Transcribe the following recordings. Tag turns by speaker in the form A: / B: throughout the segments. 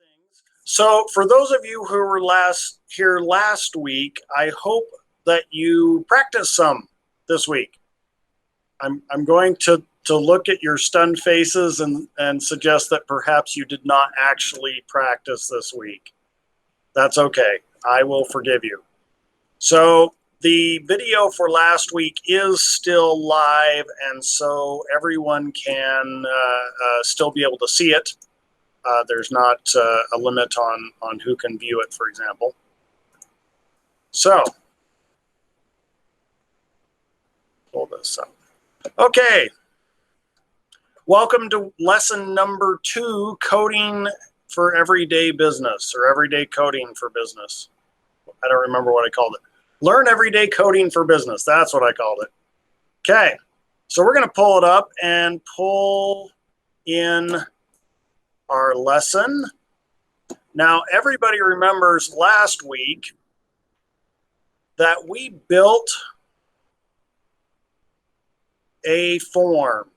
A: things. So for those of you who were here last week, I hope that you practice some this week. I'm going to look at your stunned faces and suggest that perhaps you did not actually practice this week. That's okay. I will forgive you. So the video for last week is still live, and so everyone can still be able to see it. There's not a limit on who can view it, for example. So, pull this up. Okay. Welcome to lesson number 2, coding for everyday business, or everyday coding for business. I don't remember what I called it. Learn everyday coding for business. That's what I called it. Okay. So we're going to pull it up and pull in our lesson. Now, everybody remembers last week that we built a form.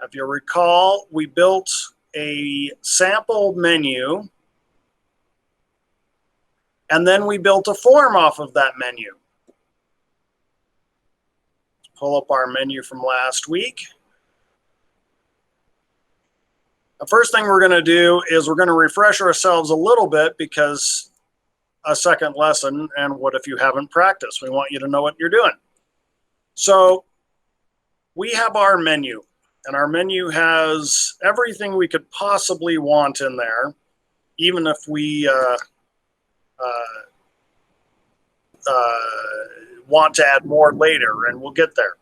A: If you recall, we built a sample menu, and then we built a form off of that menu. Let's pull up our menu from last week. The first thing we're going to do is we're going to refresh ourselves a little bit, because a second lesson, and what if you haven't practiced? We want you to know what you're doing. So we have our menu, and our menu has everything we could possibly want in there, even if we want to add more later, and we'll get there.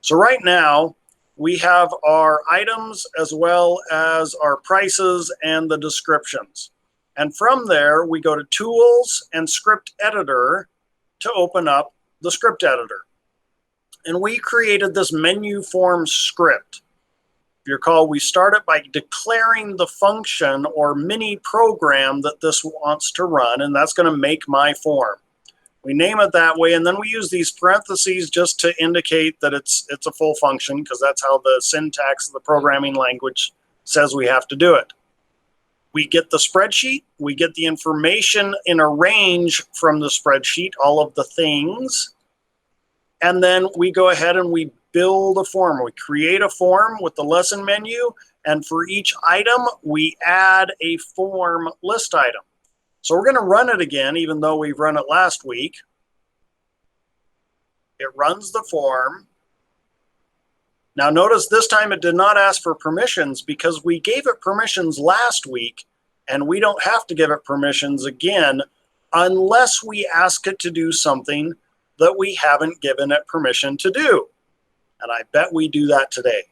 A: So right now, we have our items as well as our prices and the descriptions. And from there, we go to Tools and Script Editor to open up the script editor. And we created this menu form script. If you recall, we started by declaring the function or mini program that this wants to run, and that's going to make my form. We name it that way, and then we use these parentheses just to indicate that it's a full function, because that's how the syntax of the programming language says we have to do it. We get the spreadsheet, we get the information in a range from the spreadsheet, all of the things, and then we go ahead and we build a form. We create a form with the lesson menu, and for each item, we add a form list item. So we're going to run it again, even though we've run it last week. It runs the form. Now notice this time it did not ask for permissions, because we gave it permissions last week, and we don't have to give it permissions again unless we ask it to do something that we haven't given it permission to do. And I bet we do that today.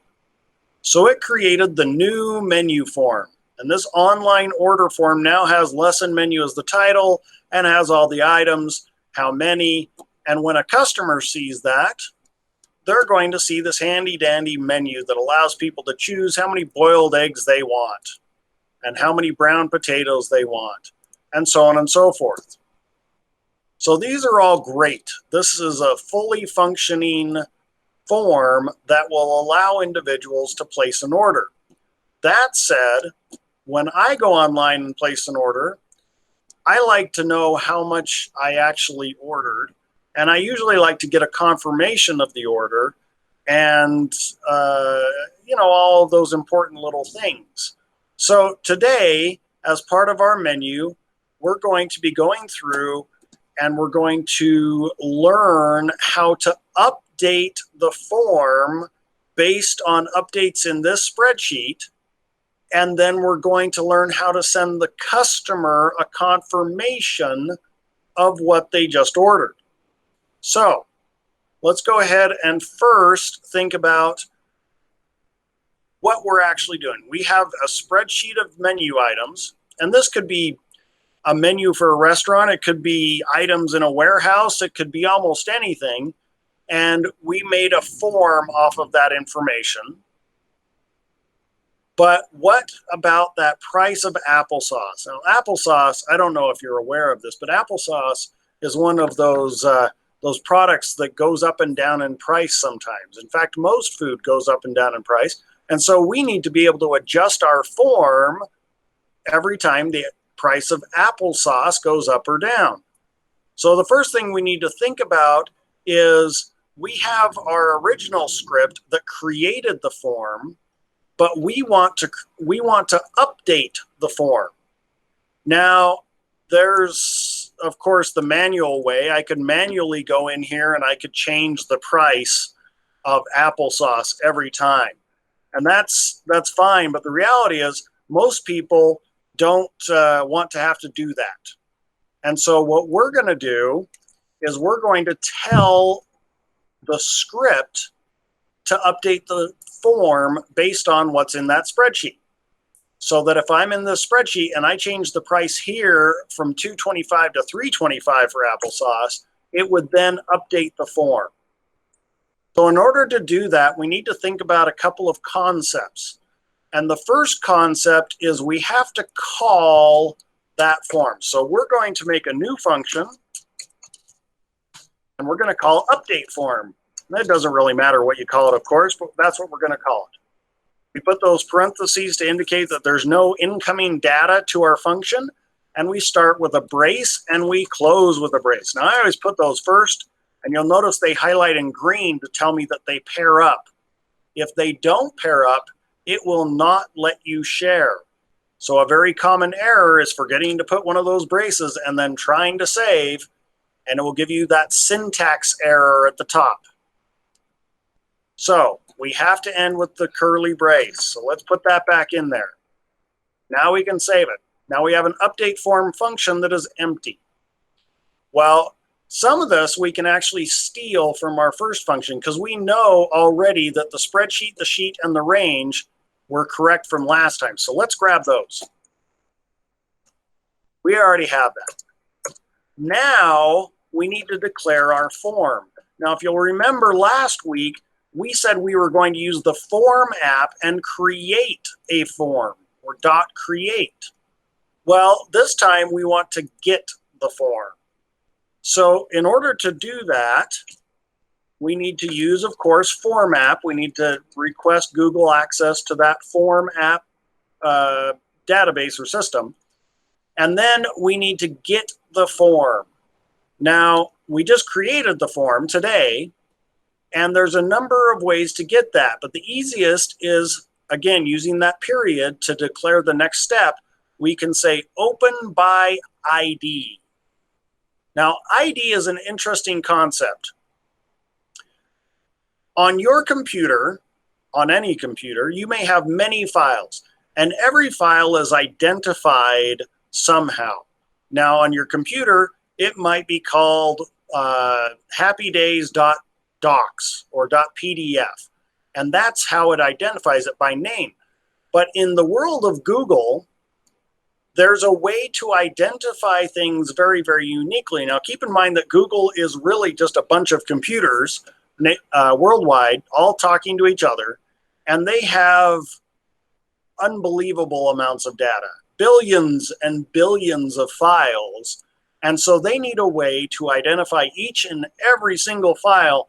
A: So it created the new menu form. And this online order form now has lesson menu as the title and has all the items, how many. And when a customer sees that, they're going to see this handy dandy menu that allows people to choose how many boiled eggs they want and how many brown potatoes they want, and so on and so forth. So these are all great. This is a fully functioning form that will allow individuals to place an order. That said, when I go online and place an order, I like to know how much I actually ordered, and I usually like to get a confirmation of the order and, all of those important little things. So today, as part of our menu, we're going to be going through and we're going to learn how to update the form based on updates in this spreadsheet. And then we're going to learn how to send the customer a confirmation of what they just ordered. So let's go ahead and first think about what we're actually doing. We have a spreadsheet of menu items, and this could be a menu for a restaurant. It could be items in a warehouse. It could be almost anything. And we made a form off of that information. But what about that price of applesauce? Now, applesauce, I don't know if you're aware of this, but applesauce is one of those products that goes up and down in price sometimes. In fact, most food goes up and down in price. And so we need to be able to adjust our form every time the price of applesauce goes up or down. So the first thing we need to think about is we have our original script that created the form, but we want to update the form. Now, there's, of course, the manual way. I could manually go in here and I could change the price of applesauce every time. And that's fine, but the reality is most people don't want to have to do that. And so what we're going to do is we're going to tell the script to update the form based on what's in that spreadsheet. So that if I'm in the spreadsheet and I change the price here from $2.25 to $3.25 for applesauce, it would then update the form. So in order to do that, we need to think about a couple of concepts. And the first concept is we have to call that form. So we're going to make a new function, and we're going to call update form. And that doesn't really matter what you call it, of course, but that's what we're going to call it. We put those parentheses to indicate that there's no incoming data to our function, and we start with a brace and we close with a brace. Now I always put those first, and you'll notice they highlight in green to tell me that they pair up. If they don't pair up, it will not let you share. So a very common error is forgetting to put one of those braces and then trying to save, and it will give you that syntax error at the top. So we have to end with the curly brace. So let's put that back in there. Now we can save it. Now we have an update form function that is empty. Well, some of this we can actually steal from our first function because we know already that the spreadsheet, the sheet, and the range were correct from last time. So let's grab those. We already have that. Now we need to declare our form. Now, if you'll remember last week, we said we were going to use the form app and create a form, or .create. Well, this time we want to get the form. So in order to do that, we need to use, of course, form app. We need to request Google access to that form app database or system. And then we need to get the form. Now, we just created the form today, and there's a number of ways to get that. But the easiest is, again, using that period to declare the next step. We can say open by ID. Now, ID is an interesting concept. On your computer, on any computer, you may have many files, and every file is identified somehow. Now, on your computer, it might be called happydays.docs or .pdf, and that's how it identifies it by name. But in the world of Google, there's a way to identify things very, very uniquely. Now, keep in mind that Google is really just a bunch of computers worldwide, all talking to each other, and they have unbelievable amounts of data, billions and billions of files. And so they need a way to identify each and every single file.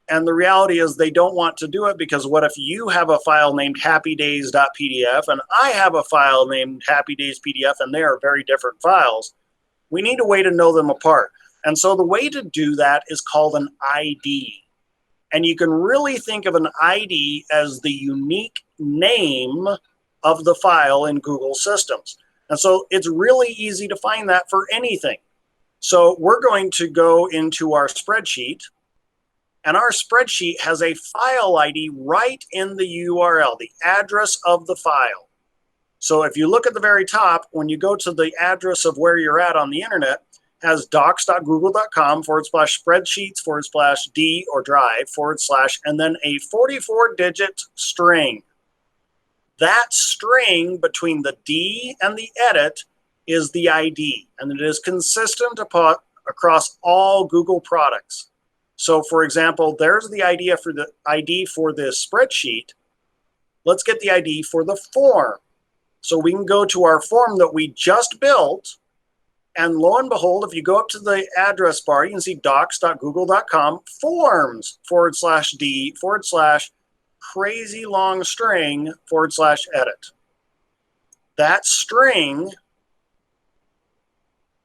A: And the reality is they don't want to do it because what if you have a file named happydays.pdf and I have a file named happydays.pdf and they are very different files? We need a way to know them apart. And so the way to do that is called an ID. And you can really think of an ID as the unique name of the file in Google systems. And so it's really easy to find that for anything. So we're going to go into our spreadsheet, and our spreadsheet has a file ID right in the URL, the address of the file. So if you look at the very top, when you go to the address of where you're at on the internet, has docs.google.com/spreadsheets/D or drive / and then a 44-digit string. That string between the D and the edit is the ID, and it is consistent across all Google products. So for example, there's the ID for this spreadsheet. Let's get the ID for the form. So we can go to our form that we just built, and lo and behold, if you go up to the address bar, you can see docs.google.com forms /D / crazy long string / edit. That string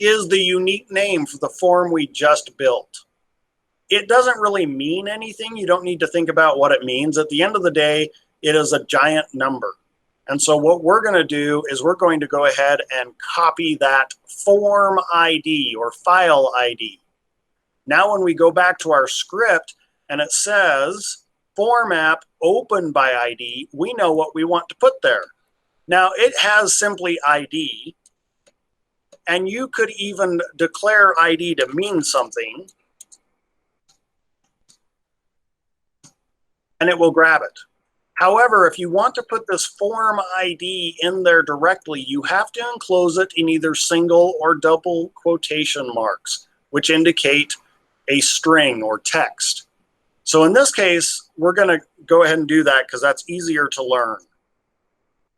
A: is the unique name for the form we just built. It doesn't really mean anything. You don't need to think about what it means. At the end of the day, it is a giant number. And so what we're going to do is we're going to go ahead and copy that form ID or file ID. Now when we go back to our script and it says form app open by ID, we know what we want to put there. Now it has simply ID, and you could even declare ID to mean something, and it will grab it. However, if you want to put this form ID in there directly, you have to enclose it in either single or double quotation marks, which indicate a string or text. So in this case, we're going to go ahead and do that because that's easier to learn.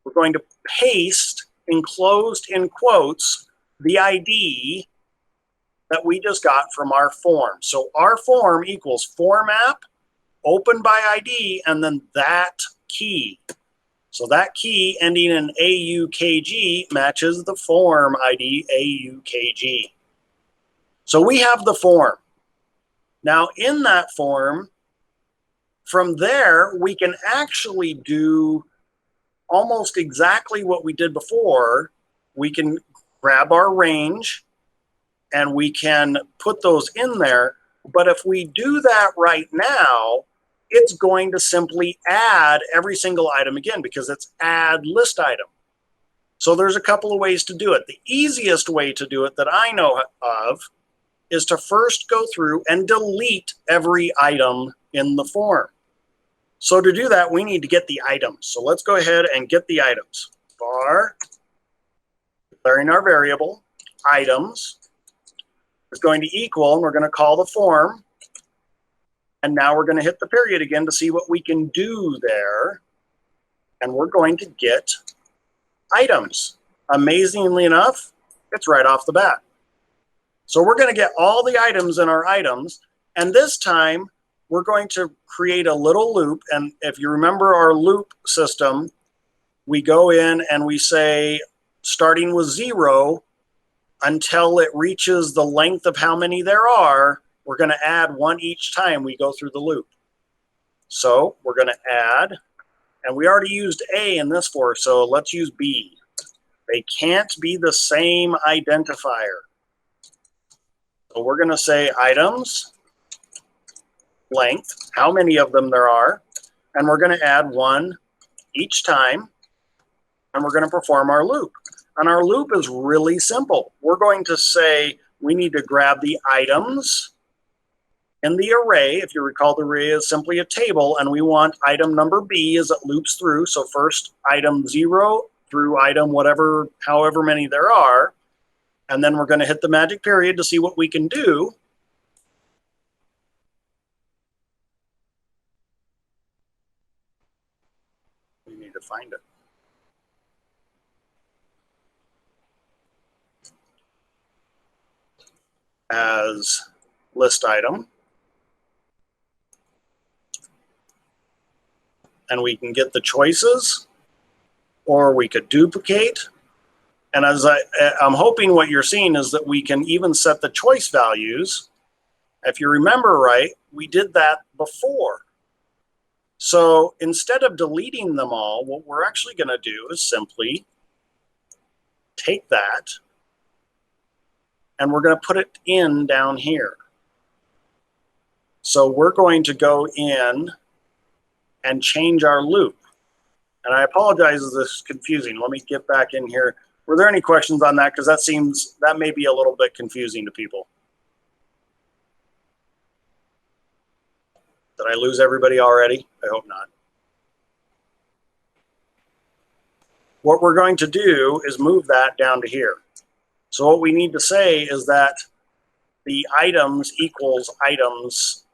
A: We're going to paste enclosed in quotes the ID that we just got from our form. So our form equals form app open by ID, and then that key. So that key ending in AUKG matches the form ID AUKG. So we have the form. Now in that form, from there, we can actually do almost exactly what we did before. We can grab our range and we can put those in there. But if we do that right now, it's going to simply add every single item again because it's add list item. So there's a couple of ways to do it. The easiest way to do it that I know of is to first go through and delete every item in the form. So to do that, we need to get the items. So let's go ahead and get the items. Var, declaring our variable, items is going to equal, and we're going to call the form. And now we're going to hit the period again to see what we can do there. And we're going to get items. Amazingly enough, it's right off the bat. So we're going to get all the items in our items. And this time, we're going to create a little loop. And if you remember our loop system, we go in and we say, starting with 0 until it reaches the length of how many there are, we're going to add 1 each time we go through the loop. So we're going to add, and we already used A in this for, so let's use B. They can't be the same identifier. So we're going to say items, length, how many of them there are, and we're going to add 1 each time, and we're going to perform our loop. And our loop is really simple. We're going to say we need to grab the items in the array. If you recall, the array is simply a table, and we want item number B as it loops through. So first item 0 through item whatever, however many there are. And then we're going to hit the magic period to see what we can do. We need to find it. As list item. And we can get the choices, or we could duplicate. And as I'm hoping what you're seeing is that we can even set the choice values. If you remember right, we did that before. So instead of deleting them all, what we're actually going to do is simply take that and we're going to put it in down here. So we're going to go in and change our loop. And I apologize if this is confusing. Let me get back in here. Were there any questions on that? Because that may be a little bit confusing to people. Did I lose everybody already? I hope not. What we're going to do is move that down to here. So what we need to say is that the items equals items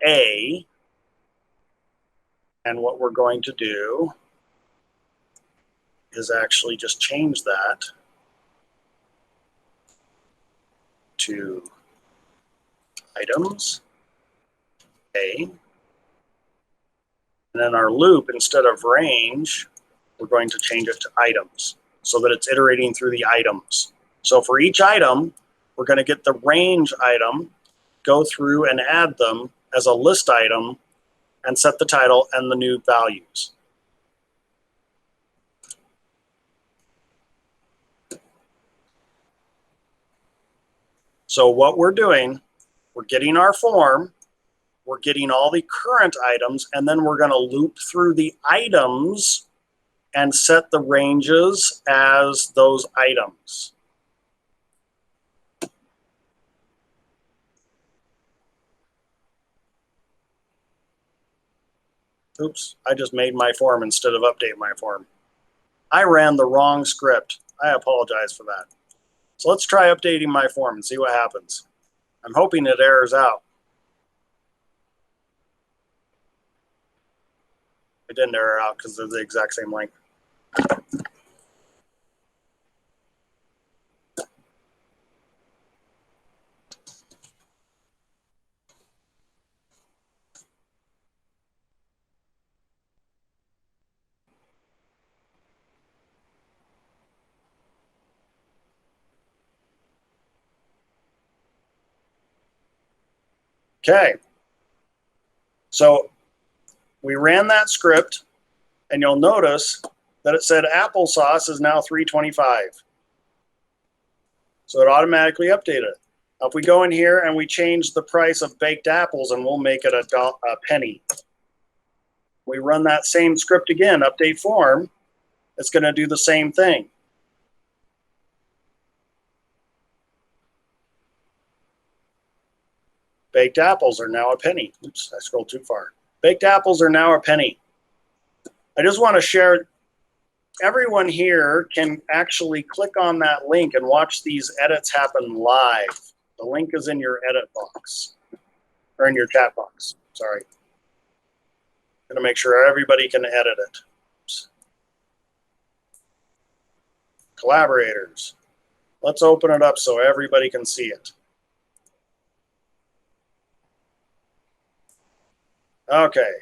A: A. And what we're going to do is actually just change that to items A. And then our loop, instead of range, we're going to change it to items so that it's iterating through the items. So for each item, we're going to get the range item, go through and add them as a list item, and set the title and the new values. So what we're doing, we're getting our form, we're getting all the current items, and then we're going to loop through the items and set the ranges as those items. Oops, I just made my form instead of update my form. I ran the wrong script. I apologize for that. So let's try updating my form and see what happens. I'm hoping it errors out. It didn't error out because they're the exact same length. Okay. So we ran that script, and you'll notice that it said applesauce is now $3.25. So it automatically updated it. Now if we go in here and we change the price of baked apples, and we'll make it a penny. We run that same script again, update form, it's going to do the same thing. Baked apples are now a penny. Oops, I scrolled too far. Baked apples are now a penny. I just want to share, everyone here can actually click on that link and watch these edits happen live. The link is in your edit box, or in your chat box, sorry. I'm going to make sure everybody can edit it. Oops. Collaborators. Let's open it up so everybody can see it. Okay.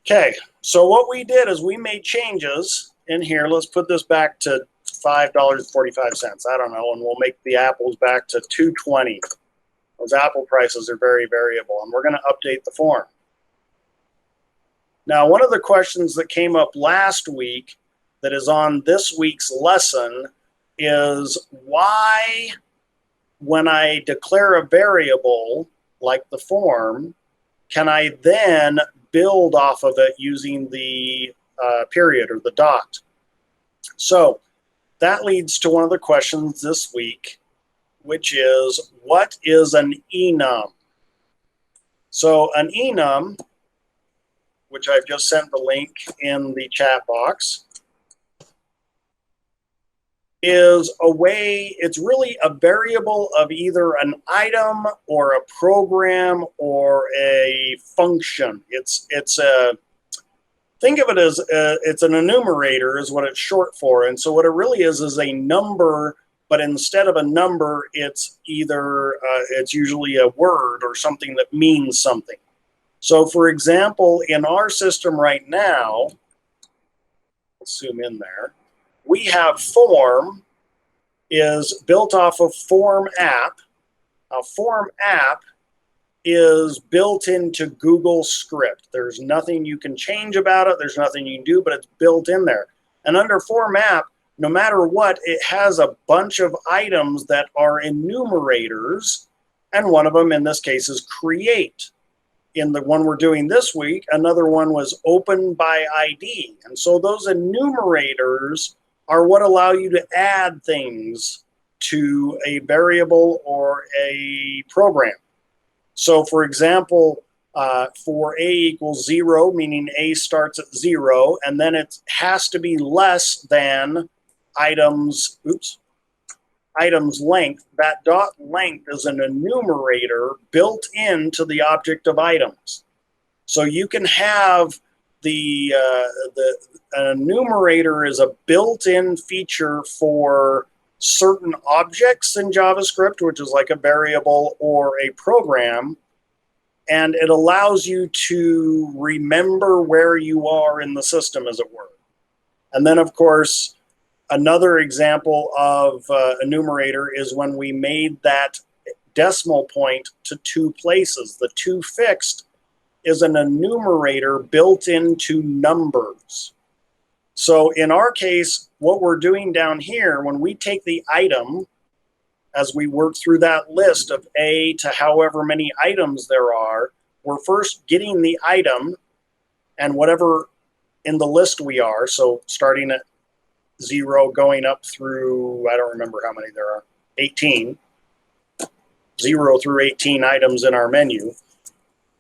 A: Okay, so what we did is we made changes in here. Let's put this back to $5.45. I don't know, and we'll make the apples back to $2.20. Those apple prices are very variable, and we're going to update the form. Now, one of the questions that came up last week that is on this week's lesson is why, when I declare a variable like the form, can I then build off of it using the period or the dot? So that leads to one of the questions this week, which is, what is an enum? So an enum, which I've just sent the link in the chat box, is a way, it's really a variable of either an item or a program or a function. It's a, think of it as it's an enumerator is what it's short for. And so what it really is a number, but instead of a number, it's either, it's usually a word or something that means something. So for example, in our system right now, let's zoom in there, we have form is built off of form app. A form app is built into Google script. There's nothing you can change about it. There's nothing you can do, but it's built in there. And under form app, no matter what, it has a bunch of items that are enumerators. And one of them in this case is create. In the one we're doing this week, another one was open by ID. And so those enumerators are what allow you to add things to a variable or a program. So for example, for A equals 0, meaning A starts at 0, and then it has to be less than items length. That dot length is an enumerator built into the object of items. So you can have an enumerator is a built-in feature for certain objects in JavaScript, which is like a variable or a program, and it allows you to remember where you are in the system, as it were. And then, of course, another example of enumerator is when we made that decimal point to 2 places. The 2 fixed is an enumerator built into numbers. So in our case, what we're doing down here, when we take the item, as we work through that list of A to however many items there are, we're first getting the item and whatever in the list we are. So starting at 0, going up through, I don't remember how many there are, 18. 0 through 18 items in our menu.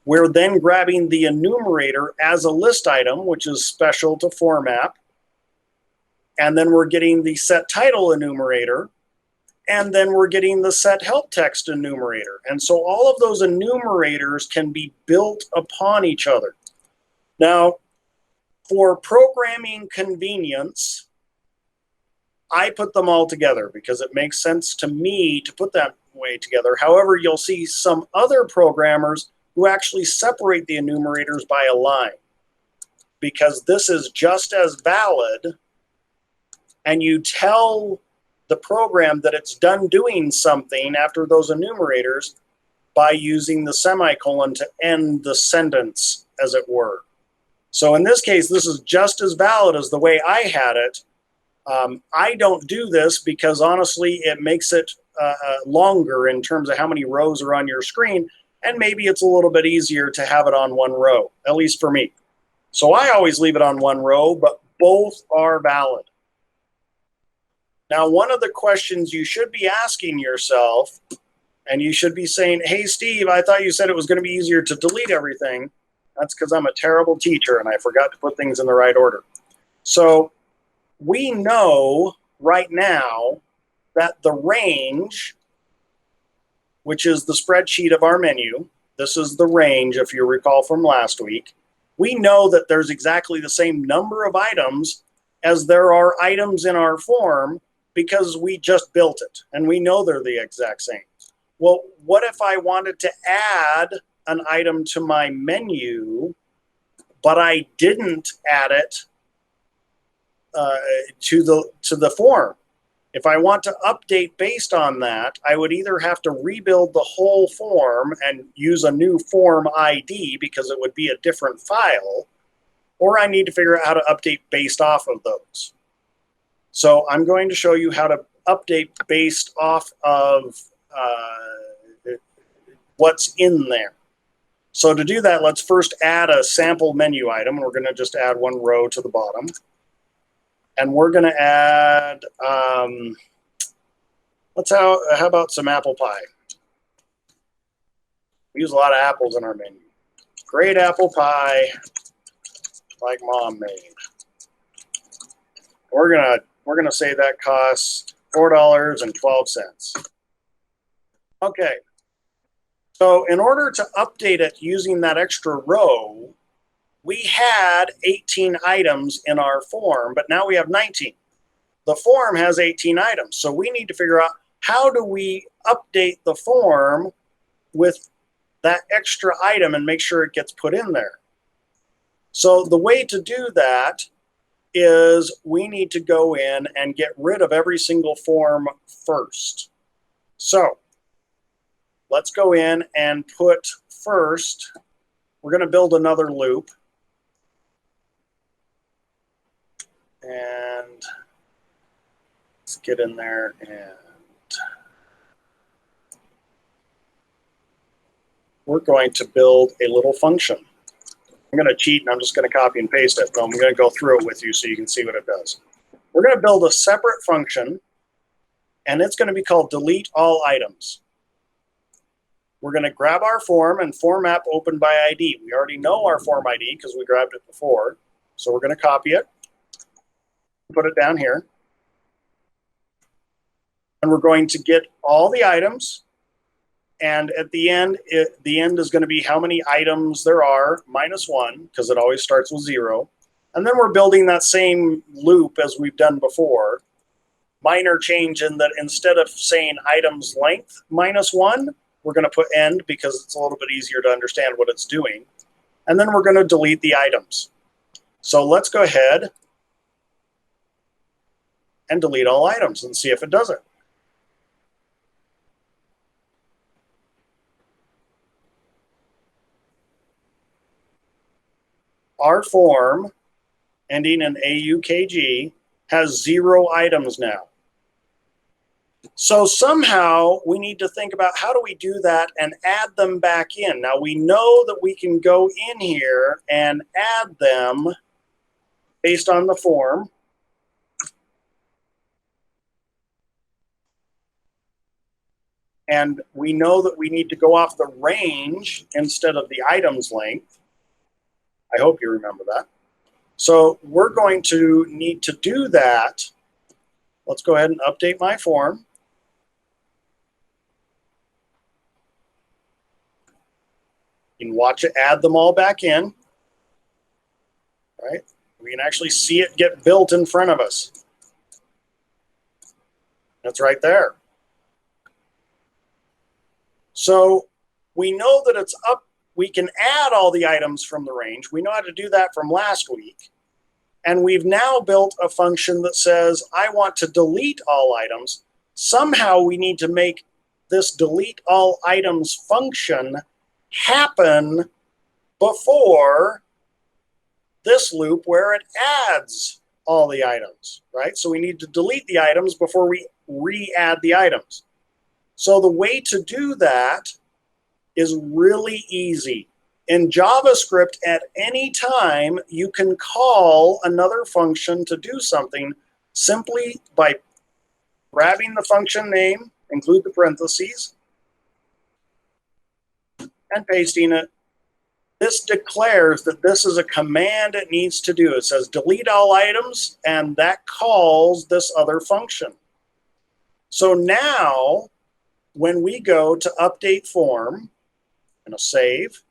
A: We're then grabbing the enumerator as a list item, which is special to format. And then we're getting the set title enumerator. And then we're getting the set help text enumerator. And so all of those enumerators can be built upon each other. Now, for programming convenience, I put them all together because it makes sense to me to put that way together. However, you'll see some other programmers who actually separate the enumerators by a line, because this is just as valid, and you tell the program that it's done doing something after those enumerators by using the semicolon to end the sentence, as it were. So in this case, this is just as valid as the way I had it. I don't do this because honestly, it makes it longer in terms of how many rows are on your screen, and maybe it's a little bit easier to have it on one row, at least for me. So I always leave it on one row, but both are valid. Now, one of the questions you should be asking yourself, and you should be saying, hey, Steve, I thought you said it was going to be easier to delete everything. That's because I'm a terrible teacher and I forgot to put things in the right order. So we know right now that the range, which is the spreadsheet of our menu, this is the range, if you recall from last week, we know that there's exactly the same number of items as there are items in our form because we just built it and we know they're the exact same. Well, what if I wanted to add an item to my menu, but I didn't add it to the form? If I want to update based on that, I would either have to rebuild the whole form and use a new form ID because it would be a different file, or I need to figure out how to update based off of those. So I'm going to show you how to update based off of what's in there. So to do that, let's first add a sample menu item. We're going to just add one row to the bottom. And we're going to add, how about some apple pie? We use a lot of apples in our menu. Great apple pie, like Mom made. We're gonna say that costs $4.12. Okay. So in order to update it using that extra row, we had 18 items in our form, but now we have 19. The form has 18 items, so we need to figure out how do we update the form with that extra item and make sure it gets put in there. So the way to do that is we need to go in and get rid of every single form first. So let's go in and put first, we're going to build another loop. And let's get in there and we're going to build a little function. I'm going to cheat and I'm just going to copy and paste it, but I'm going to go through it with you so you can see what it does. We're going to build a separate function, and it's going to be called delete all items. We're going to grab our form and form app open by ID. We already know our form ID because we grabbed it before. So we're going to copy it, put it down here. And we're going to get all the items. And at the end, the end is going to be how many items there are, -1, because it always starts with 0. And then we're building that same loop as we've done before. Minor change in that instead of saying items length -1, we're going to put end because it's a little bit easier to understand what it's doing. And then we're going to delete the items. So let's go ahead and delete all items and see if it does it. Our form ending in AUKG has 0 items now. So somehow we need to think about how do we do that and add them back in. Now we know that we can go in here and add them based on the form. And we know that we need to go off the range instead of the items length. I hope you remember that. So we're going to need to do that. Let's go ahead and update my form. You can watch it add them all back in. Right? We can actually see it get built in front of us. That's right there. So we know that it's up. We can add all the items from the range. We know how to do that from last week. And we've now built a function that says, I want to delete all items. Somehow we need to make this delete all items function happen before this loop where it adds all the items, right? So we need to delete the items before we re-add the items. So the way to do that is really easy. In JavaScript, at any time, you can call another function to do something simply by grabbing the function name, include the parentheses, and pasting it. This declares that this is a command it needs to do. It says delete all items, and that calls this other function. So now, when we go to update form, and a save,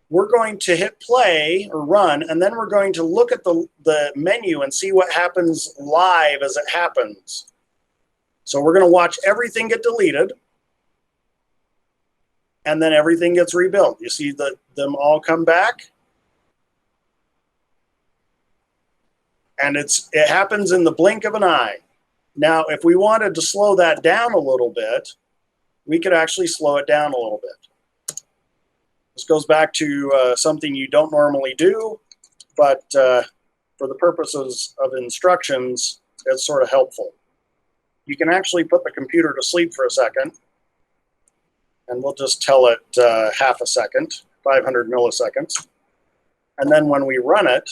A: we're going to hit play or run, and then we're going to look at the menu and see what happens live as it happens. So we're going to watch everything get deleted, and then everything gets rebuilt. You see them all come back, and it happens in the blink of an eye. Now, if we wanted to slow that down a little bit, we could actually slow it down a little bit. This goes back to something you don't normally do, but for the purposes of instructions, it's sort of helpful. You can actually put the computer to sleep for a second, and we'll just tell it half a second, 500 milliseconds. And then when we run it,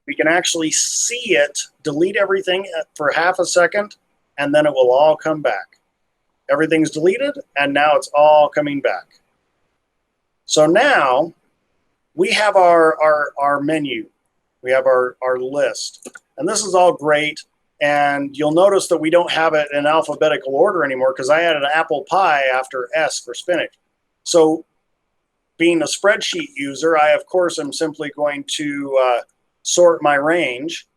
A: we can actually see it delete everything for half a second, and then it will all come back. Everything's deleted, and now it's all coming back. So now we have our menu. We have our list. And this is all great. And you'll notice that we don't have it in alphabetical order anymore because I added an apple pie after S for spinach. So being a spreadsheet user, I, of course, am simply going to sort my range.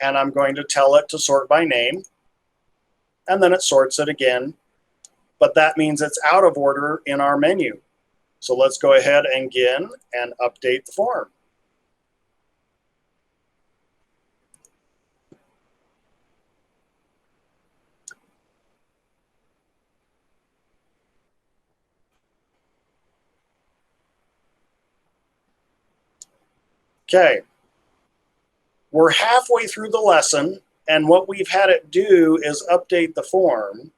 A: And I'm going to tell it to sort by name. And then it sorts it again. But that means it's out of order in our menu. So let's go ahead and again and update the form. Okay, we're halfway through the lesson, and what we've had it do is update the form.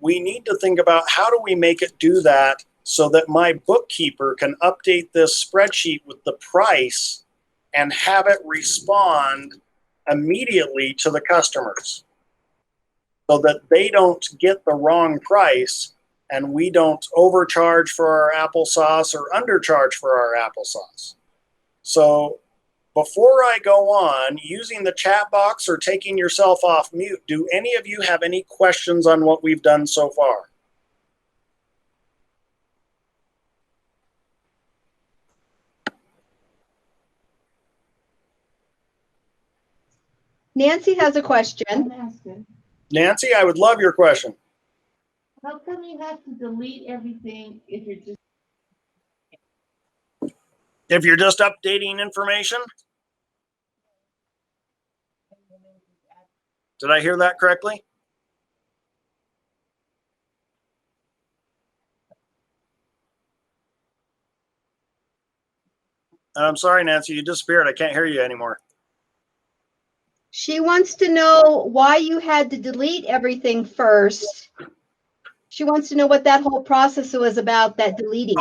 A: We need to think about how do we make it do that so that my bookkeeper can update this spreadsheet with the price and have it respond immediately to the customers so that they don't get the wrong price and we don't overcharge for our applesauce or undercharge for our applesauce. So before I go on, using the chat box or taking yourself off mute, do any of you have any questions on what we've done so far?
B: Nancy has a question.
A: Nancy, I would love your question.
C: How come you have to delete everything if
A: If you're just updating information? Did I hear that correctly? I'm sorry, Nancy, you disappeared. I can't hear you anymore.
B: She wants to know why you had to delete everything first. She wants to know what that whole process was about, that deleting.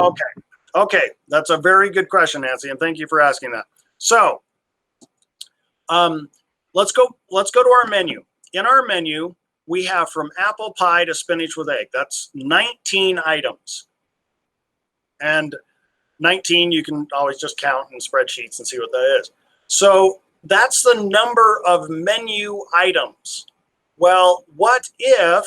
A: Okay, that's a very good question, Nancy, and thank you for asking that. So, let's go to our menu. In our menu, we have from apple pie to spinach with egg. That's 19 items. And 19, you can always just count in spreadsheets and see what that is. So that's the number of menu items. Well, what if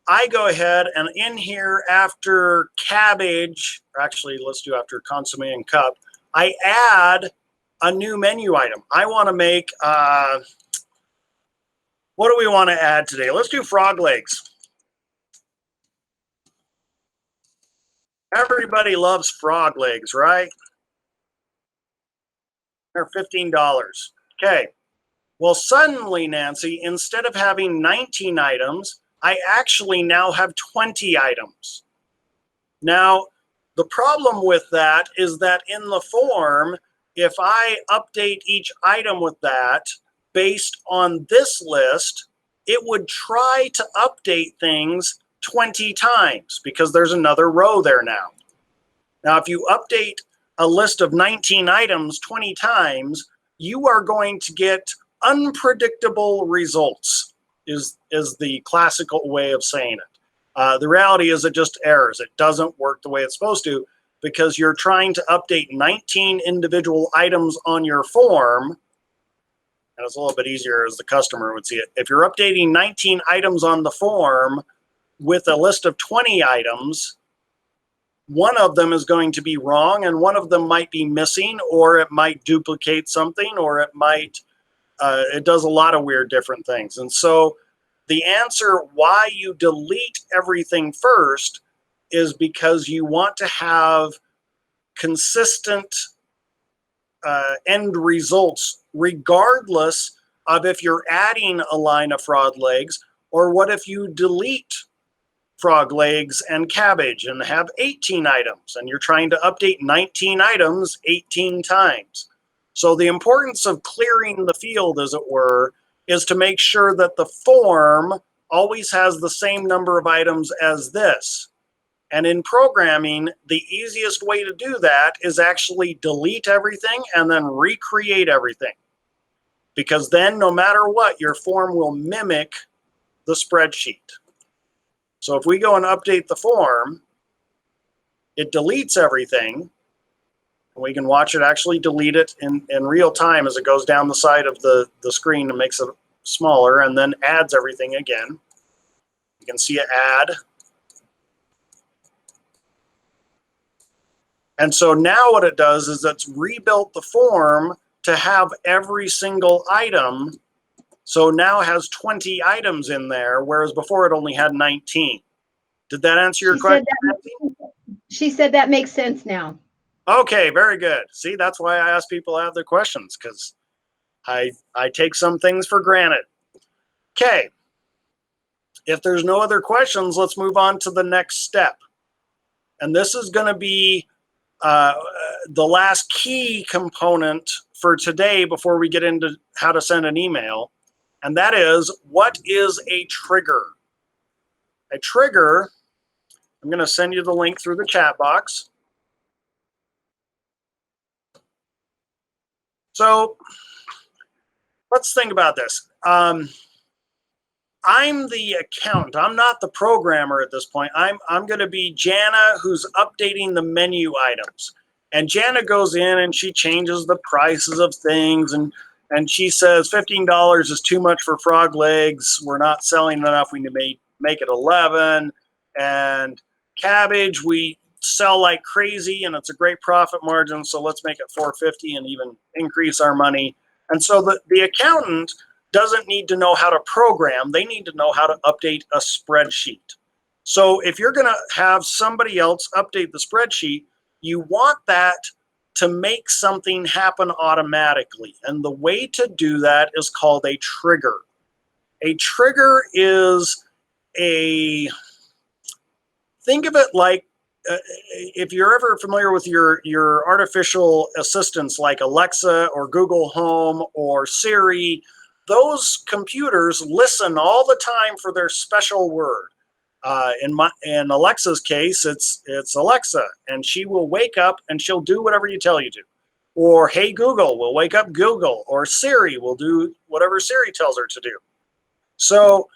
A: I go ahead and in here after cabbage, or actually let's do after consomme and cup, I add a new menu item. I want to make, what do we want to add today? Let's do frog legs. Everybody loves frog legs, right? They're $15. Okay. Well, suddenly, Nancy, instead of having 19 items, I actually now have 20 items. Now, the problem with that is that in the form, if I update each item with that based on this list, it would try to update things 20 times because there's another row there now. Now, if you update a list of 19 items 20 times, you are going to get unpredictable results, is the classical way of saying it. The reality is it just errors. It doesn't work the way it's supposed to because you're trying to update 19 individual items on your form, and it's a little bit easier as the customer would see it. If you're updating 19 items on the form with a list of 20 items, one of them is going to be wrong and one of them might be missing, or it might duplicate something, or it might, it does a lot of weird different things. And so the answer why you delete everything first is because you want to have consistent end results, regardless of if you're adding a line of frog legs, or what if you delete frog legs and cabbage and have 18 items and you're trying to update 19 items 18 times. So the importance of clearing the field, as it were, is to make sure that the form always has the same number of items as this. And in programming, the easiest way to do that is actually delete everything and then recreate everything. Because then no matter what, your form will mimic the spreadsheet. So if we go and update the form, it deletes everything. And we can watch it actually delete it in real time as it goes down the side of the screen and makes it smaller, and then adds everything again. You can see it add. And so now what it does is it's rebuilt the form to have every single item. So now it has 20 items in there, whereas before it only had 19. Did that answer your question?
B: She said that makes sense now.
A: Okay, very good. See, that's why I ask people to have their questions, because I take some things for granted. Okay. If there's no other questions, let's move on to the next step. And this is going to be the last key component for today before we get into how to send an email. And that is, what is a trigger? A trigger, I'm going to send you the link through the chat box. So let's think about this. I'm the accountant. I'm not the programmer at this point. I'm going to be Jana, who's updating the menu items. And Jana goes in and she changes the prices of things, and she says $15 is too much for frog legs. We're not selling enough. We need to make it 11. And cabbage, we sell like crazy, and it's a great profit margin. So let's make it $4.50 and even increase our money. And so the accountant doesn't need to know how to program. They need to know how to update a spreadsheet. So if you're going to have somebody else update the spreadsheet, you want that to make something happen automatically. And the way to do that is called a trigger. A trigger is think of it like, if you're ever familiar with your artificial assistants like Alexa or Google Home or Siri, those computers listen all the time for their special word. In Alexa's case, it's Alexa, and she will wake up and she'll do whatever you tell you to. Or Hey Google will wake up Google, or Siri will do whatever Siri tells her to do. So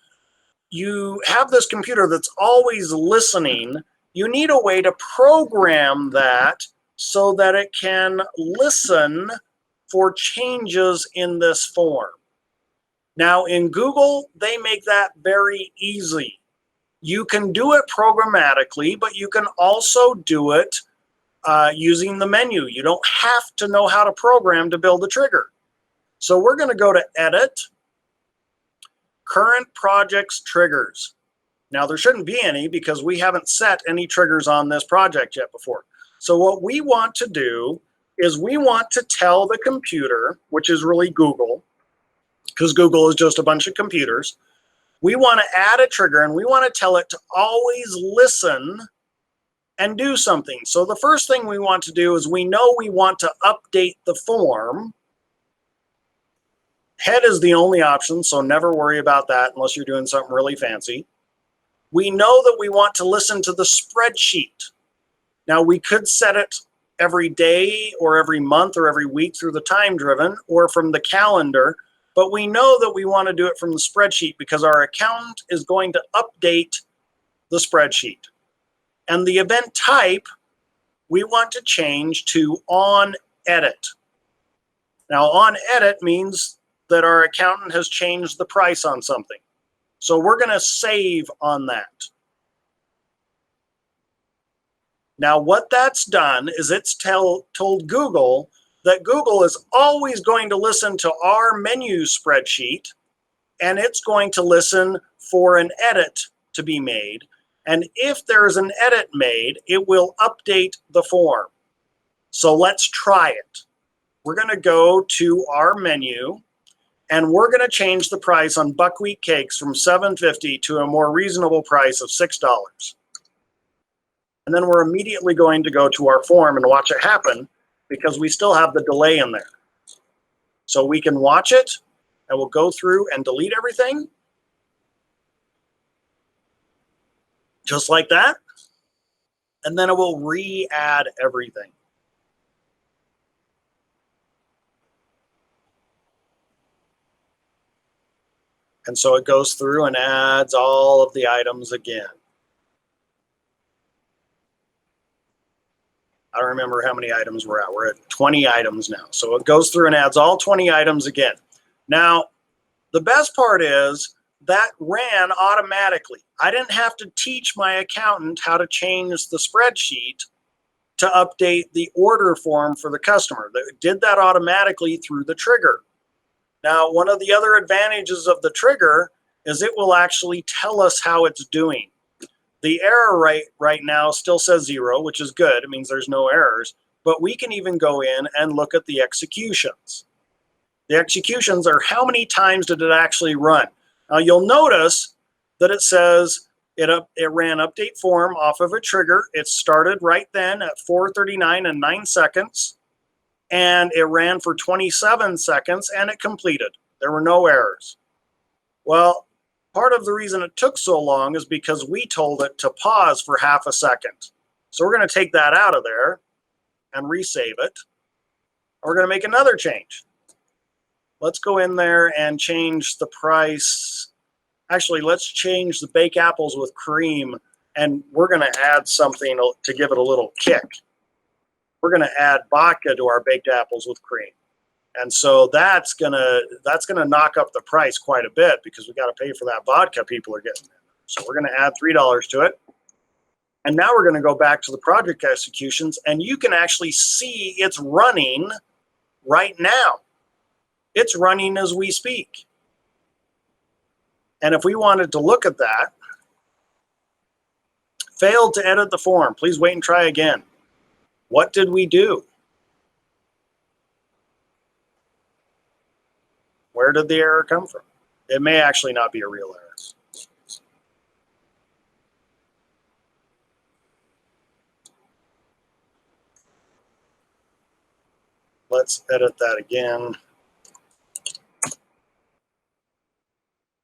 A: you have this computer that's always listening. You need a way to program that so that it can listen for changes in this form. Now in Google, they make that very easy. You can do it programmatically, but you can also do it using the menu. You don't have to know how to program to build a trigger. So we're going to go to Edit, Current Projects Triggers. Now there shouldn't be any because we haven't set any triggers on this project yet before. So what we want to do is we want to tell the computer, which is really Google, because Google is just a bunch of computers. We want to add a trigger and we want to tell it to always listen and do something. So the first thing we want to do is we know we want to update the form. Head is the only option, so never worry about that unless you're doing something really fancy. We know that we want to listen to the spreadsheet. Now we could set it every day or every month or every week through the time driven or from the calendar, but we know that we want to do it from the spreadsheet because our accountant is going to update the spreadsheet. And the event type, we want to change to on edit. Now on edit means that our accountant has changed the price on something. So we're going to save on that. Now what that's done is it's told Google that Google is always going to listen to our menu spreadsheet, and it's going to listen for an edit to be made. And if there's an edit made, it will update the form. So let's try it. We're going to go to our menu, and we're going to change the price on buckwheat cakes from $7.50 to a more reasonable price of $6. And then we're immediately going to go to our form and watch it happen because we still have the delay in there. So we can watch it, and we'll go through and delete everything. Just like that. And then it will re-add everything. And so it goes through and adds all of the items again. I don't remember how many items we're at. We're at 20 items now. So it goes through and adds all 20 items again. Now, the best part is that ran automatically. I didn't have to teach my accountant how to change the spreadsheet to update the order form for the customer. It did that automatically through the trigger. Now, one of the other advantages of the trigger is it will actually tell us how it's doing. The error rate right now still says 0, which is good. It means there's no errors. But we can even go in and look at the executions. The executions are how many times did it actually run. Now, you'll notice that it says it ran update form off of a trigger. It started right then at 4:39 and 9 seconds. And it ran for 27 seconds and it completed. There were no errors. Well, part of the reason it took so long is because we told it to pause for half a second. So we're going to take that out of there and resave it. We're going to make another change. Let's go in there and change the price. Actually, let's change the baked apples with cream, and we're going to add something to give it a little kick. We're going to add vodka to our baked apples with cream. And so that's gonna knock up the price quite a bit because we got to pay for that vodka people are getting. So we're going to add $3 to it. And now we're going to go back to the project executions, and you can actually see it's running right now. It's running as we speak. And if we wanted to look at that, failed to edit the form, please wait and try again. What did we do? Where did the error come from? It may actually not be a real error. Let's edit that again.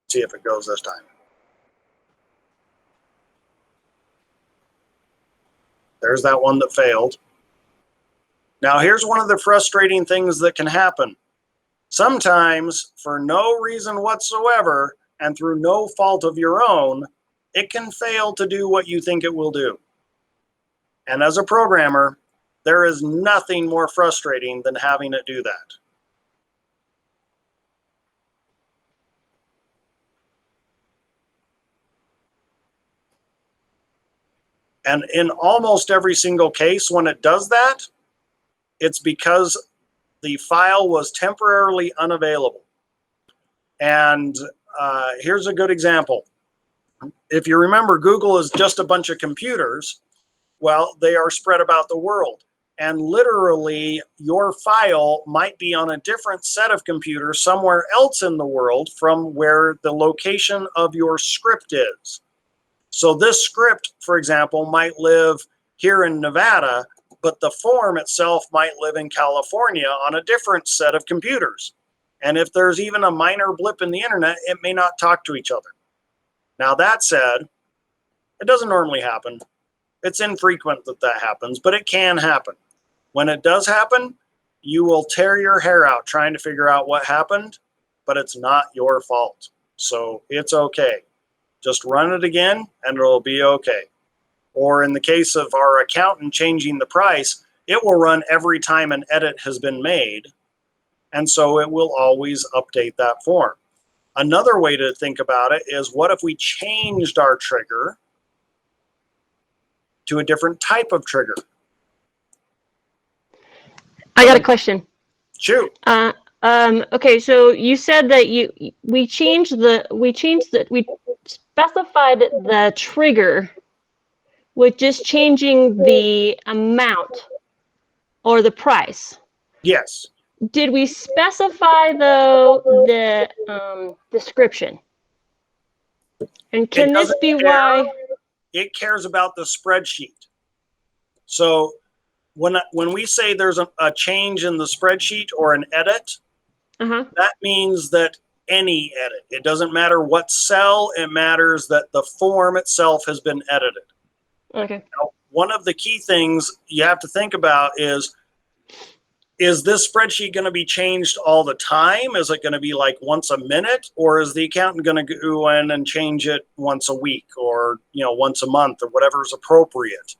A: See if it goes this time. There's that one that failed. Now here's one of the frustrating things that can happen. Sometimes, for no reason whatsoever, and through no fault of your own, it can fail to do what you think it will do. And as a programmer, there is nothing more frustrating than having it do that. And in almost every single case, when it does that, it's because the file was temporarily unavailable. And here's a good example. If you remember, Google is just a bunch of computers. Well, they are spread about the world. And literally, your file might be on a different set of computers somewhere else in the world from where the location of your script is. So this script, for example, might live here in Nevada, but the form itself might live in California on a different set of computers. And if there's even a minor blip in the internet, it may not talk to each other. Now that said, it doesn't normally happen. It's infrequent that that happens, but it can happen. When it does happen, you will tear your hair out trying to figure out what happened, but it's not your fault. So it's okay. Just run it again and it'll be okay. Or in the case of our accountant changing the price, it will run every time an edit has been made. And so it will always update that form. Another way to think about it is, what if we changed our trigger to a different type of trigger?
D: I got a question.
A: Shoot.
D: Okay, so you said that we specified the trigger with just changing the amount or the price.
A: Yes.
D: Did we specify though the description? And can this be why?
A: It cares about the spreadsheet. So when we say there's a change in the spreadsheet or an edit, that means that any edit. It doesn't matter what cell, it matters that the form itself has been edited.
D: Okay.
A: Now, one of the key things you have to think about is this spreadsheet going to be changed all the time? Is it going to be like once a minute? Or is the accountant going to go in and change it once a week, or once a month, or whatever is appropriate?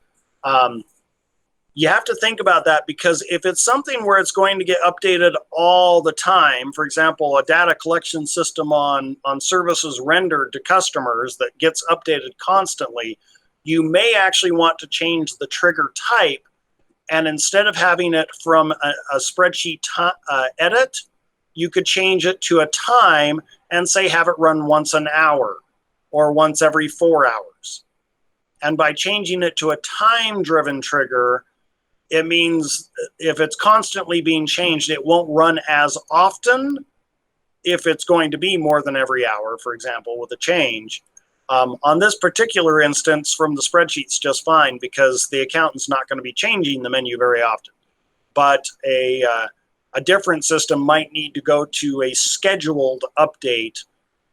A: You have to think about that, because if it's something where it's going to get updated all the time, for example, a data collection system on services rendered to customers that gets updated constantly, you may actually want to change the trigger type. And instead of having it from a spreadsheet edit, you could change it to a time and say have it run once an hour or once every 4 hours. And by changing it to a time-driven trigger, it means if it's constantly being changed, it won't run as often if it's going to be more than every hour, for example, with a change. On this particular instance, from the spreadsheet's just fine, because the accountant's not going to be changing the menu very often. But a different system might need to go to a scheduled update.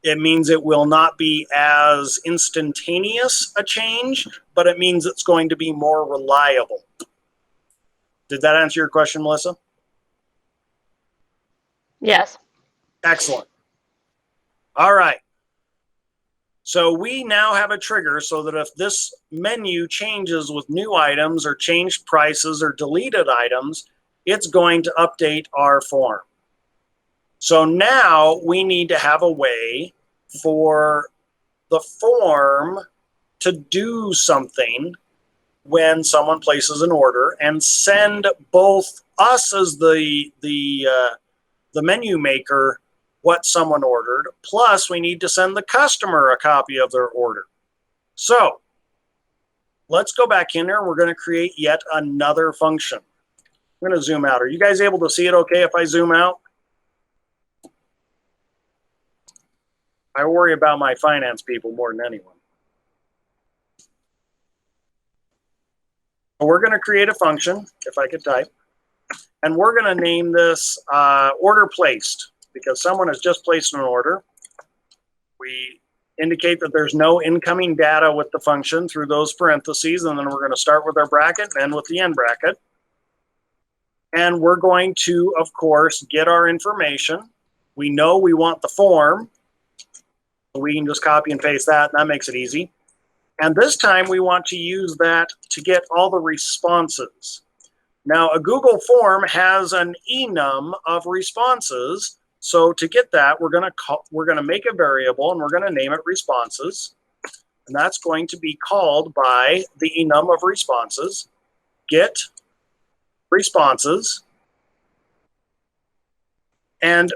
A: It means it will not be as instantaneous a change, but it means it's going to be more reliable. Did that answer your question, Melissa?
D: Yes.
A: Excellent. All right. So we now have a trigger so that if this menu changes with new items or changed prices or deleted items, it's going to update our form. So now we need to have a way for the form to do something when someone places an order and send both us as the menu maker what someone ordered, plus we need to send the customer a copy of their order. So let's go back in there. We're going to create yet another function. I'm going to zoom out. Are you guys able to see it okay if I zoom out? I worry about my finance people more than anyone. So we're going to create a function, if I could type, and we're going to name this order placed because someone has just placed an order. We indicate that there's no incoming data with the function through those parentheses, and then we're going to start with our bracket and end with the end bracket. And we're going to, of course, get our information. We know we want the form. We can just copy and paste that, and that makes it easy. And this time we want to use that to get all the responses. Now, a Google form has an enum of responses. So to get that, we're going to make a variable, and we're going to name it responses. And that's going to be called by the enum of responses, get responses. And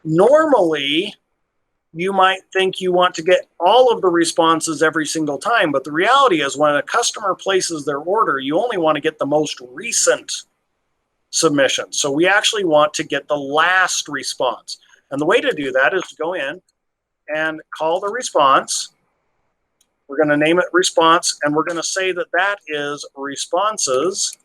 A: normally, you might think you want to get all of the responses every single time, but the reality is when a customer places their order, you only want to get the most recent submission. So we actually want to get the last response. And the way to do that is to go in and call the response. We're going to name it response, and we're going to say that that is responses.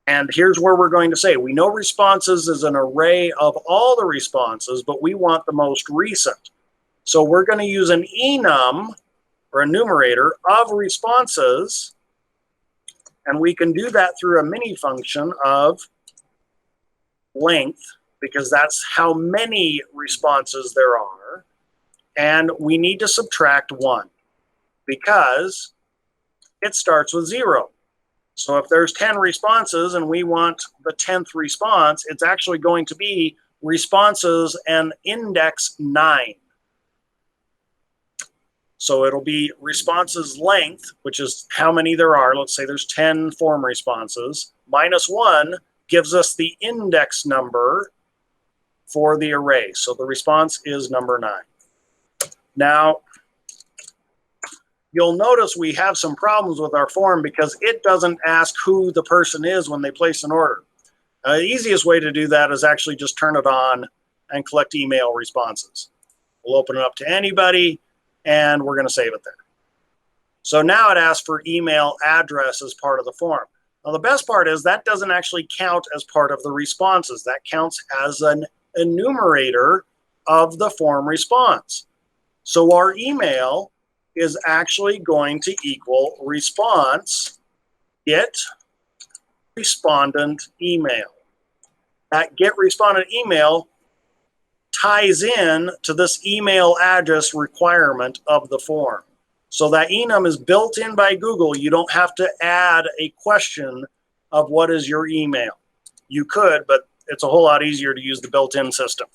A: And here's where we're going to say, we know responses is an array of all the responses, but we want the most recent. So we're going to use an enum, or enumerator, of responses. And we can do that through a mini function of length, because that's how many responses there are. And we need to subtract 1, because it starts with 0. So if there's 10 responses and we want the 10th response, it's actually going to be responses and index 9. So it'll be responses length, which is how many there are. Let's say there's 10 form responses. Minus 1 gives us the index number for the array. So the response is number 9. Now, you'll notice we have some problems with our form because it doesn't ask who the person is when they place an order. The easiest way to do that is actually just turn it on and collect email responses. We'll open it up to anybody, and we're going to save it there. So now it asks for email address as part of the form. Now the best part is that doesn't actually count as part of the responses. That counts as an enumerator of the form response. So our email is actually going to equal response get respondent email. That get respondent email ties in to this email address requirement of the form. So that enum is built in by Google. You don't have to add a question of what is your email. You could, but it's a whole lot easier to use the built-in system.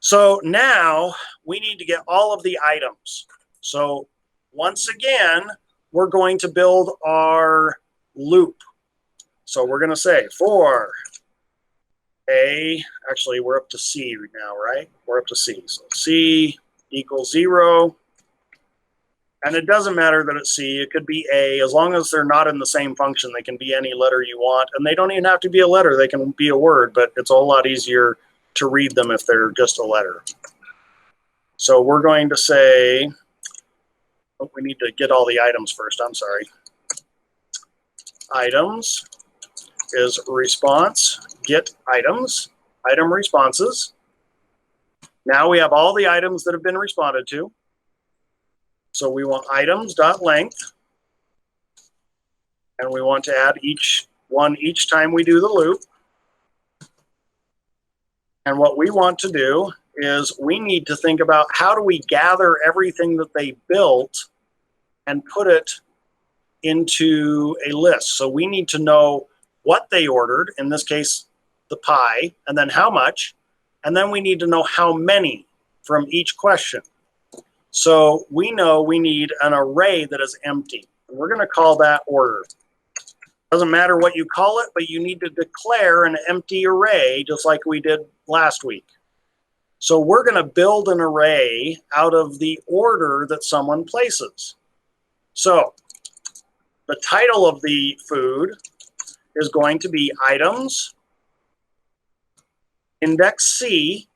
A: So now we need to get all of the items. So once again, we're going to build our loop. So we're going to say for A, actually we're up to C now, right? We're up to C. So C equals 0. And it doesn't matter that it's C, it could be A. As long as they're not in the same function, they can be any letter you want. And they don't even have to be a letter, they can be a word, but it's a whole lot easier to read them if they're just a letter. So we're going to say, oh, we need to get all the items first, I'm sorry. Items is response, get items, item responses. Now we have all the items that have been responded to. So we want items.length, and we want to add each one each time we do the loop. And what we want to do is we need to think about how do we gather everything that they built and put it into a list. So we need to know what they ordered, in this case, the pie, and then how much. And then we need to know how many from each question. So we know we need an array that is empty. And we're going to call that order. Doesn't matter what you call it, but you need to declare an empty array just like we did last week. So we're going to build an array out of the order that someone places. So the title of the food is going to be items, index C,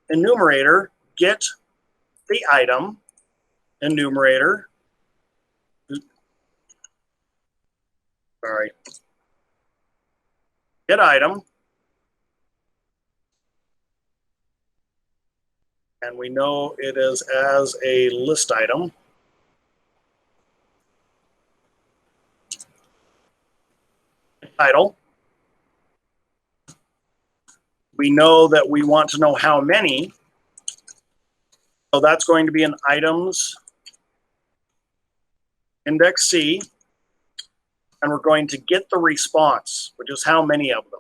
A: enumerator get the item, enumerator, sorry, get item, and we know it is as a list item. Title. We know that we want to know how many. So that's going to be an items index C. And we're going to get the response, which is how many of them.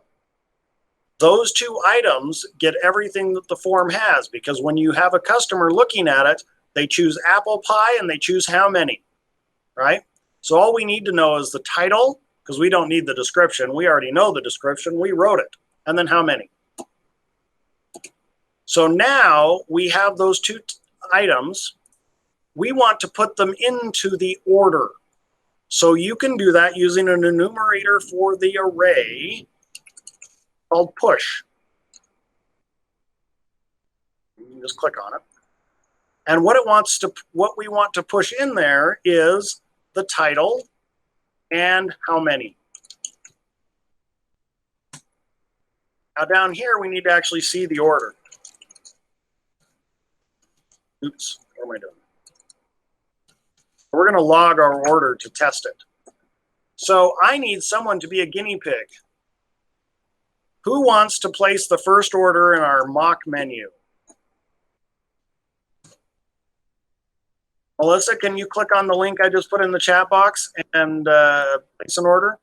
A: Those two items get everything that the form has, because when you have a customer looking at it, they choose apple pie and they choose how many, right? So all we need to know is the title, because we don't need the description. We already know the description. We wrote it. And then how many. So now we have those two items. We want to put them into the order. So you can do that using an enumerator for the array called push. You can just click on it. And what we want to push in there is the title and how many. Now down here, we need to actually see the order. Oops, what am I doing? We're going to log our order to test it. So I need someone to be a guinea pig. Who wants to place the first order in our mock menu? Melissa, can you click on the link I just put in the chat box and place an order?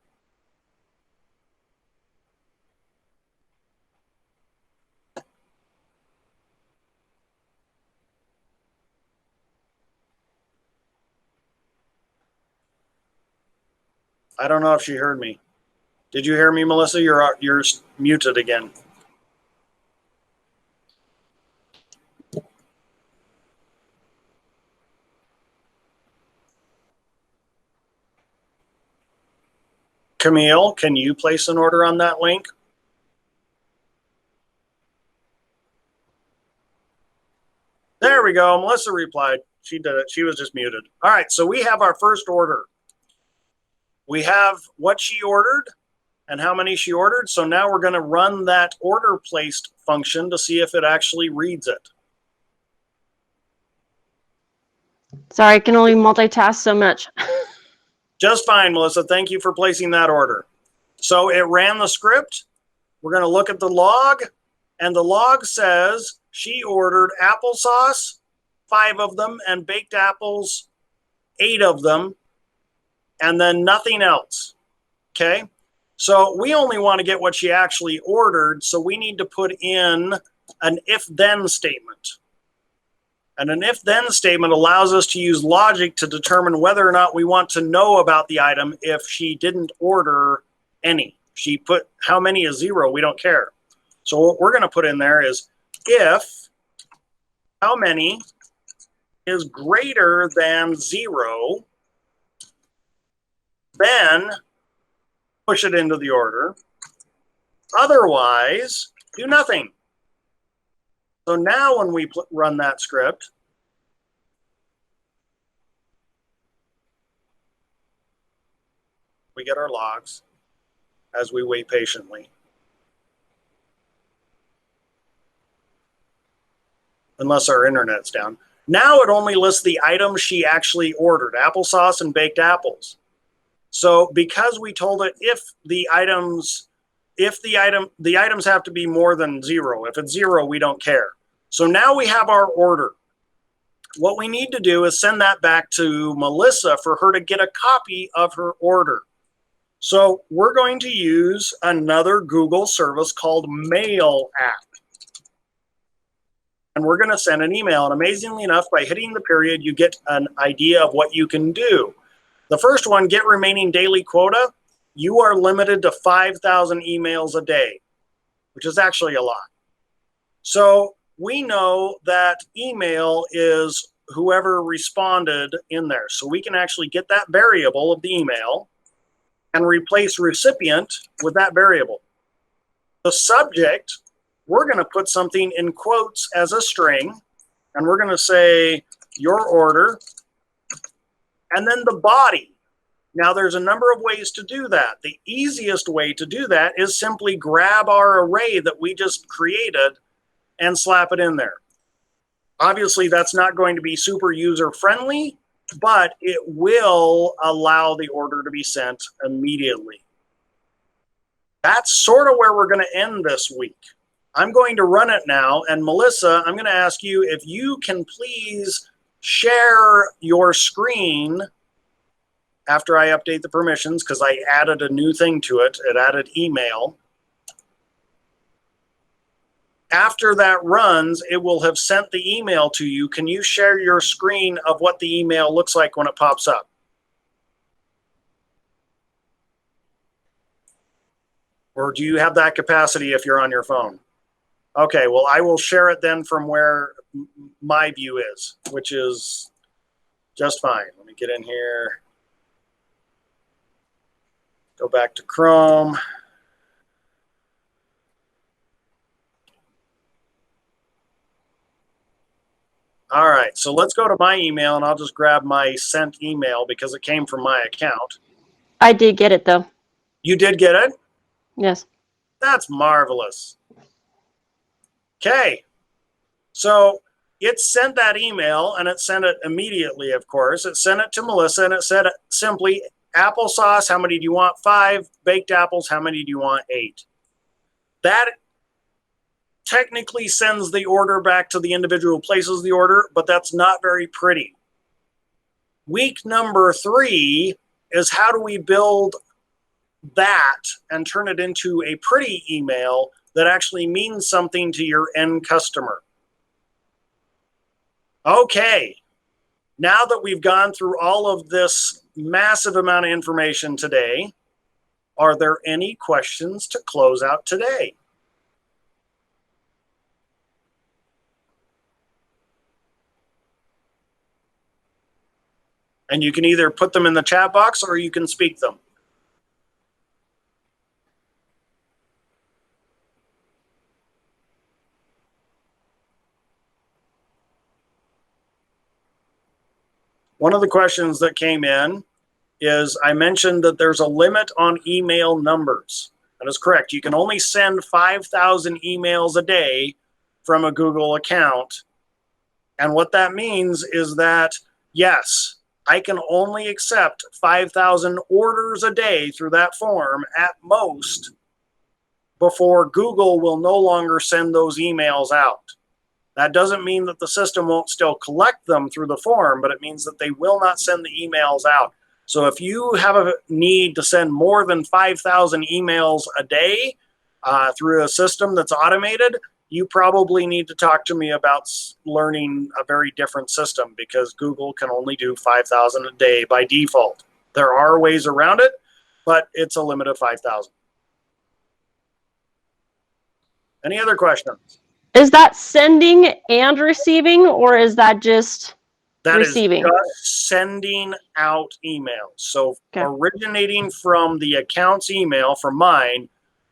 A: I don't know if she heard me. Did you hear me, Melissa? You're muted again. Camille, can you place an order on that link? There we go. Melissa replied. She did it. She was just muted. All right, so we have our first order. We have what she ordered and how many she ordered. So now we're going to run that order placed function to see if it actually reads it.
D: Sorry, I can only multitask so much.
A: Just fine, Melissa. Thank you for placing that order. So it ran the script. We're going to look at the log, and the log says she ordered applesauce, 5 of them, and baked apples, 8 of them, and then nothing else. Okay? So we only want to get what she actually ordered, so we need to put in an if-then statement. And an if-then statement allows us to use logic to determine whether or not we want to know about the item if she didn't order any. She put how many is 0, we don't care. So what we're going to put in there is if how many is greater than 0, then push it into the order. Otherwise, do nothing. So now when we run that script, we get our logs as we wait patiently. Unless our internet's down. Now it only lists the items she actually ordered, applesauce and baked apples. So because we told it the items have to be more than 0. If it's 0, we don't care. So now we have our order. What we need to do is send that back to Melissa for her to get a copy of her order. So we're going to use another Google service called Mail App. And we're going to send an email. And amazingly enough, by hitting the period, you get an idea of what you can do. The first one, get remaining daily quota. You are limited to 5,000 emails a day, which is actually a lot. So we know that email is whoever responded in there. So we can actually get that variable of the email and replace recipient with that variable. The subject we're going to put something in quotes as a string, and we're going to say your order, and then the body. Now, there's a number of ways to do that. The easiest way to do that is simply grab our array that we just created and slap it in there. Obviously, that's not going to be super user-friendly, but it will allow the order to be sent immediately. That's sort of where we're going to end this week. I'm going to run it now, and Melissa, I'm going to ask you if you can please share your screen after I update the permissions, because I added a new thing to it. It added email. After that runs, it will have sent the email to you. Can you share your screen of what the email looks like when it pops up? Or do you have that capacity if you're on your phone? Okay, well, I will share it then from where my view is, which is just fine. Let me get in here. Go back to Chrome. All right, so let's go to my email, and I'll just grab my sent email because it came from my account.
D: I did get it, though.
A: You did get it?
D: Yes.
A: That's marvelous. Okay, so it sent that email, and it sent it immediately, of course. It sent it to Melissa, and it said simply, applesauce, how many do you want? 5. Baked apples, how many do you want? 8. That technically sends the order back to the individual who places the order, but that's not very pretty. Week number 3 is how do we build that and turn it into a pretty email that actually means something to your end customer. Okay, now that we've gone through all of this massive amount of information today, are there any questions to close out today? And you can either put them in the chat box or you can speak them. One of the questions that came in is I mentioned that there's a limit on email numbers. That is correct. You can only send 5,000 emails a day from a Google account. And what that means is that, yes, I can only accept 5,000 orders a day through that form at most before Google will no longer send those emails out. That doesn't mean that the system won't still collect them through the form, but it means that they will not send the emails out. So if you have a need to send more than 5,000 emails a day through a system that's automated, you probably need to talk to me about learning a very different system because Google can only do 5,000 a day by default. There are ways around it, but it's a limit of 5,000. Any other questions?
D: Is that sending and receiving, or is that just receiving?
A: That is just sending out emails. So originating from the account's email, from mine,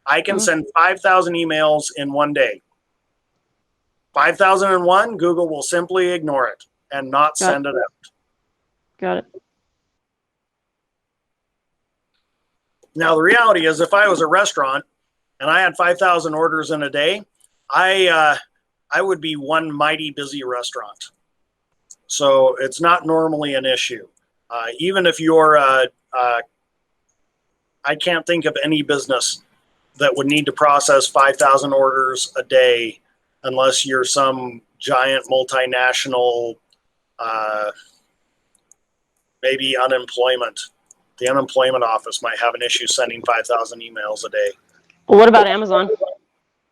A: I can send 5,000 emails in one day. 5,001, Google will simply ignore it and not send it out.
D: Got it.
A: Now, the reality is if I was a restaurant and I had 5,000 orders in a day, I would be one mighty busy restaurant. So it's not normally an issue. Even if you're, I can't think of any business that would need to process 5,000 orders a day unless you're some giant multinational, maybe unemployment. The unemployment office might have an issue sending 5,000 emails a day.
D: Well, what about Amazon?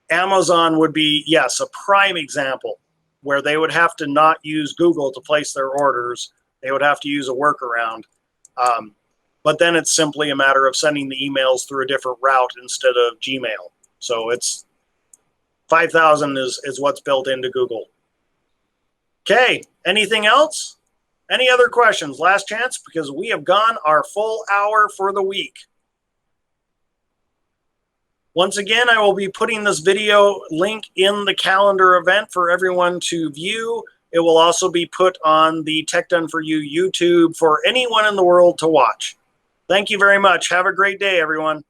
A: Amazon would be, yes, a prime example where they would have to not use Google to place their orders. They would have to use a workaround. But then it's simply a matter of sending the emails through a different route instead of Gmail. So it's 5,000 is what's built into Google. Okay, anything else? Any other questions? Last chance, because we have gone our full hour for the week. Once again, I will be putting this video link in the calendar event for everyone to view. It will also be put on the Tech Done For You YouTube for anyone in the world to watch. Thank you very much. Have a great day, everyone.